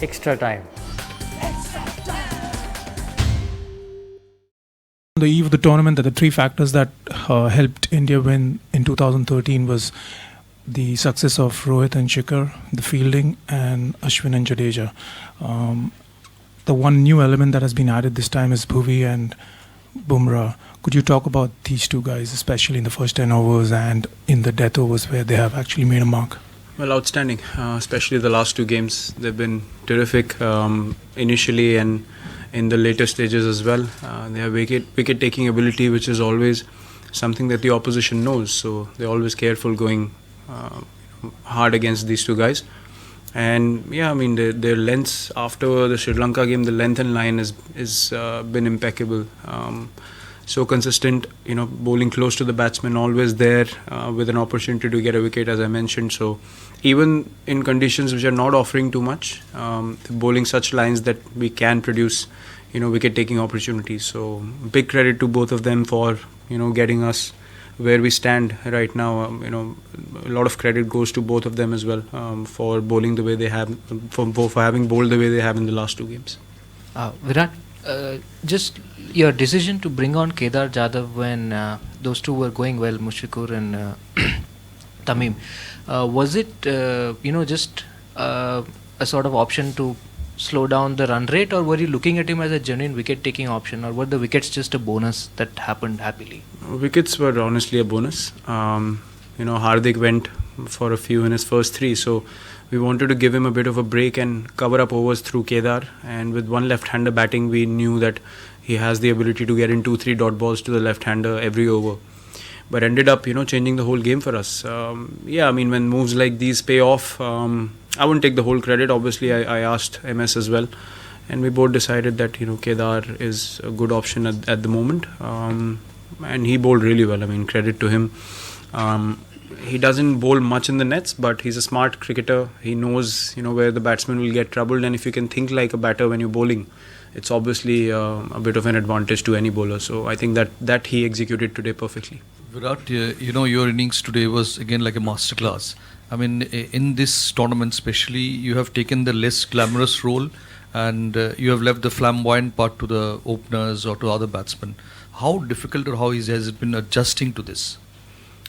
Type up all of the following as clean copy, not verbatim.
extra time. On the eve of the tournament, the three factors that helped India win in 2013 was the success of Rohit and Shikhar, the fielding, and Ashwin and Jadeja. The one new element that has been added this time is Bhuvi and Bumrah. Could you talk about these two guys, especially in the first 10 overs and in the death overs where they have actually made a mark? Well, outstanding, especially the last two games. They've been terrific initially and in the later stages as well. They have wicket-taking ability, which is always something that the opposition knows. So they're always careful going hard against these two guys. And yeah, I mean their lengths after the Sri Lanka game, the length and line is been impeccable. So consistent, bowling close to the batsman, always there with an opportunity to get a wicket, as I mentioned. So even in conditions which are not offering too much, bowling such lines that we can produce, wicket-taking opportunities. So big credit to both of them for getting us where we stand right now. A lot of credit goes to both of them as well for bowling the way they have, for having bowled the way they have in the last two games. Virat, just your decision to bring on Kedar Jadhav when those two were going well, Mushfiqur and Tamim, was it just a sort of option to slow down the run rate, or were you looking at him as a genuine wicket-taking option, or were the wickets just a bonus that happened happily? Wickets were honestly a bonus. Hardik went for a few in his first three, so we wanted to give him a bit of a break and cover up overs through Kedar. And with one left-hander batting, we knew that he has the ability to get in 2-3 dot balls to the left-hander every over. But ended up, changing the whole game for us. When moves like these pay off, I wouldn't take the whole credit. Obviously, I asked MS as well, and we both decided that Kedar is a good option at the moment. And he bowled really well. I mean, credit to him. He doesn't bowl much in the nets, but he's a smart cricketer. He knows where the batsman will get troubled, and if you can think like a batter when you're bowling, it's obviously a bit of an advantage to any bowler. So I think that he executed today perfectly. Virat, your innings today was again like a masterclass. I mean, in this tournament especially, you have taken the less glamorous role and you have left the flamboyant part to the openers or to other batsmen. How difficult or how easy has it been adjusting to this?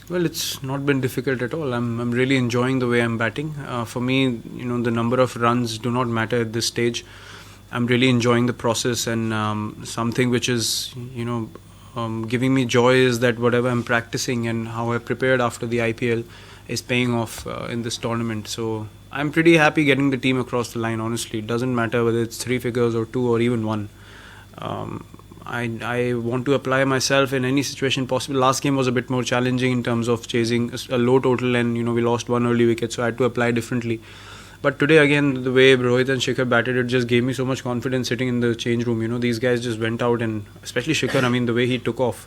Well, it's not been difficult at all. I'm really enjoying the way I'm batting. For me, the number of runs do not matter at this stage. I'm really enjoying the process, and something which is, giving me joy is that whatever I'm practicing and how I prepared after the IPL is paying off in this tournament. So I'm pretty happy getting the team across the line, honestly. It doesn't matter whether it's 3 figures or 2 or even 1. I want to apply myself in any situation possible. Last game was a bit more challenging in terms of chasing a low total, and we lost one early wicket, so I had to apply differently. But today again, the way Rohit and Shikhar batted, it just gave me so much confidence sitting in the change room. These guys just went out, and especially Shikhar, the way he took off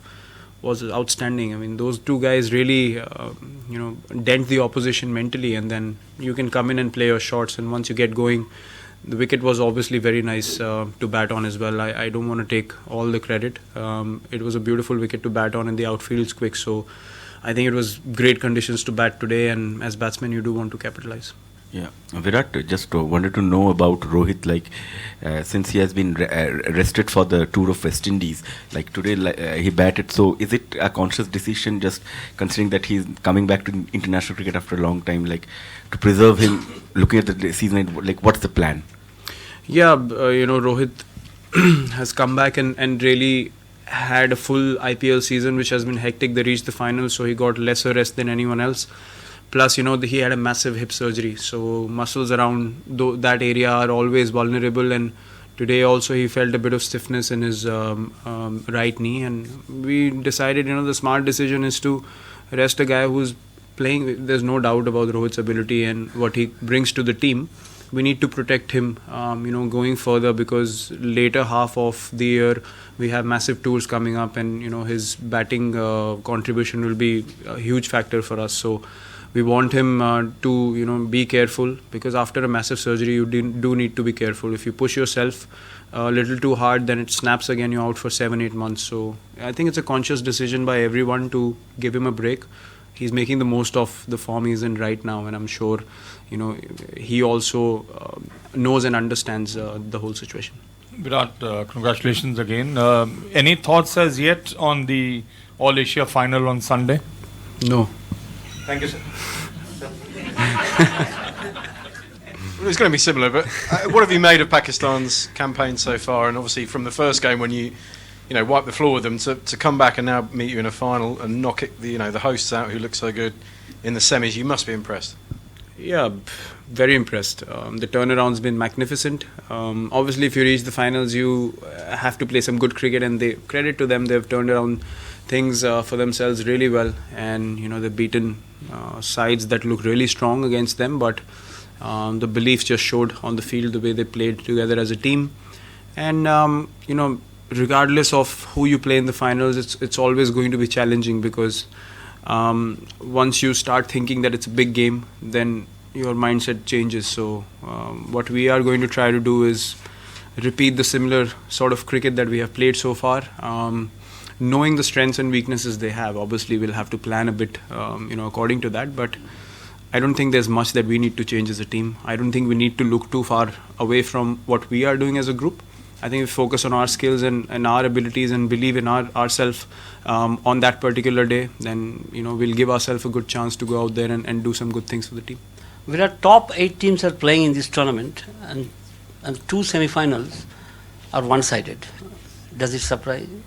was outstanding. Those two guys really dent the opposition mentally, and then you can come in and play your shots, and once you get going, the wicket was obviously very nice to bat on as well. I don't want to take all the credit. It was a beautiful wicket to bat on, and the outfield's quick, so I think it was great conditions to bat today, and as batsmen you do want to capitalize. Yeah, Virat, just wanted to know about Rohit, since he has been rested for the tour of West Indies, today he batted, so is it a conscious decision, just considering that he's coming back to international cricket after a long time, to preserve him, looking at the season, what's the plan? Yeah, Rohit has come back and really had a full IPL season, which has been hectic. They reached the finals, so he got lesser rest than anyone else. Plus, he had a massive hip surgery, so muscles around that area are always vulnerable. And today also he felt a bit of stiffness in his right knee, and we decided, the smart decision is to rest a guy who's playing. There's no doubt about Rohit's ability and what he brings to the team. We need to protect him, going further, because later half of the year we have massive tours coming up, and his batting contribution will be a huge factor for us. So we want him to be careful, because after a massive surgery you do need to be careful. If you push yourself a little too hard, then it snaps again, you're out for 7-8 months. So I think it's a conscious decision by everyone to give him a break. he's making the most of the form he's in right now, and I'm sure, he also knows and understands the whole situation. Virat, congratulations again. Any thoughts as yet on the All Asia final on Sunday? No. Thank you, sir. Well, it's going to be similar, but what have you made of Pakistan's campaign so far? And obviously from the first game when you wipe the floor with them, to come back and now meet you in a final and knock it, the hosts out who look so good in the semis, you must be impressed. Yeah, very impressed. The turnaround's been magnificent. Obviously, if you reach the finals, you have to play some good cricket, and credit to them, they've turned around things for themselves really well, and they've beaten sides that look really strong against them, but the belief just showed on the field, the way they played together as a team. And regardless of who you play in the finals, it's always going to be challenging, because once you start thinking that it's a big game, then your mindset changes. So what we are going to try to do is repeat the similar sort of cricket that we have played so far, knowing the strengths and weaknesses they have. Obviously we'll have to plan a bit according to that, but I don't think there's much that we need to change as a team. I don't think we need to look too far away from what we are doing as a group. I think if we focus on our skills and our abilities and believe in ourselves on that particular day, then we'll give ourselves a good chance to go out there and do some good things for the team. Virat, top 8 teams are playing in this tournament, and 2 semi-finals are one-sided. Does it surprise you?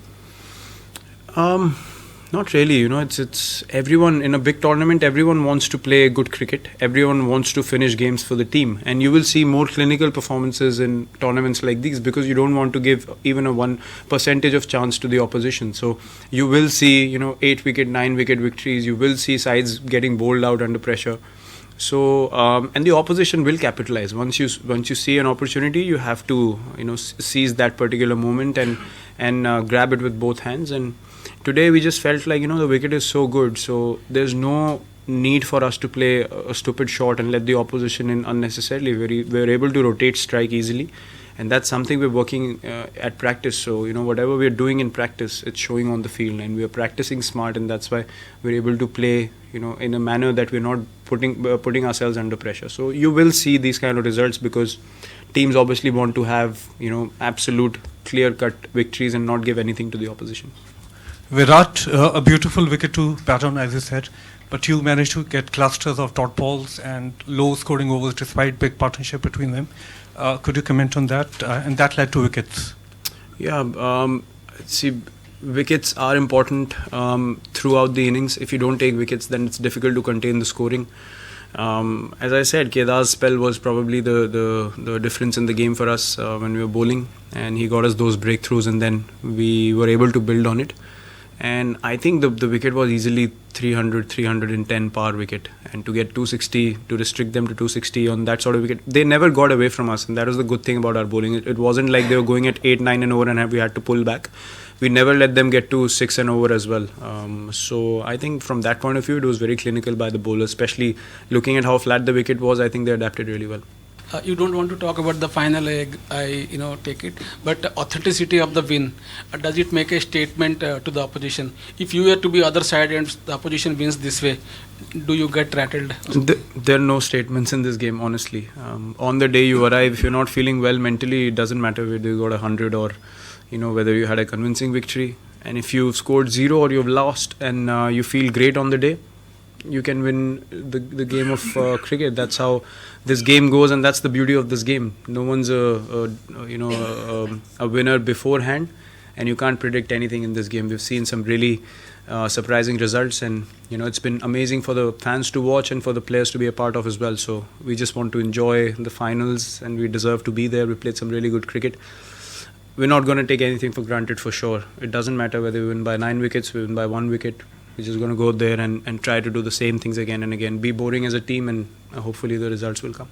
Not really. It's everyone in a big tournament. Everyone wants to play good cricket. Everyone wants to finish games for the team, and you will see more clinical performances in tournaments like these, because you don't want to give even a 1% of chance to the opposition. So you will see 8-wicket, 9-wicket victories. You will see sides getting bowled out under pressure. So and the opposition will capitalize. Once you see an opportunity, you have to seize that particular moment and grab it with both hands. And today we just felt like the wicket is so good, so there's no need for us to play a stupid shot and let the opposition in unnecessarily. We're able to rotate strike easily, and that's something we're working at practice. So whatever we're doing in practice, it's showing on the field, and we're practicing smart, and that's why we're able to play in a manner that we're not putting ourselves under pressure. So you will see these kind of results, because teams obviously want to have absolute clear-cut victories and not give anything to the opposition. Virat, a beautiful wicket to bat on, as you said, but you managed to get clusters of dot balls and low scoring overs despite big partnership between them. Could you comment on that? And that led to wickets. Yeah, see, wickets are important throughout the innings. If you don't take wickets, then it's difficult to contain the scoring. As I said, Kedar's spell was probably the difference in the game for us when we were bowling, and he got us those breakthroughs, and then we were able to build on it. And I think the wicket was easily 310 par wicket, and to get 260, to restrict them to 260 on that sort of wicket, they never got away from us, and that was the good thing about our bowling. It wasn't like they were going at 8-9 and over and we had to pull back. We never let them get to 6 and over as well. So I think from that point of view, it was very clinical by the bowlers, especially looking at how flat the wicket was. I think they adapted really well. You don't want to talk about the final leg, I take it, but the authenticity of the win, does it make a statement to the opposition? If you were to be other side and the opposition wins this way, do you get rattled? There are no statements in this game, honestly. On the day you arrive, if you're not feeling well mentally, it doesn't matter whether you got 100 or whether you had a convincing victory. And if you've scored 0 or you've lost and you feel great on the day, you can win the game of cricket. That's how this game goes, and that's the beauty of this game. No one's a winner beforehand, and you can't predict anything in this game. We've seen some really surprising results, and it's been amazing for the fans to watch and for the players to be a part of as well. So we just want to enjoy the finals, and we deserve to be there. We played some really good cricket. We're not going to take anything for granted, for sure. It doesn't matter whether we win by 9 wickets, we win by 1 wicket. We're just going to go there and try to do the same things again and again. Be boring as a team, and hopefully the results will come.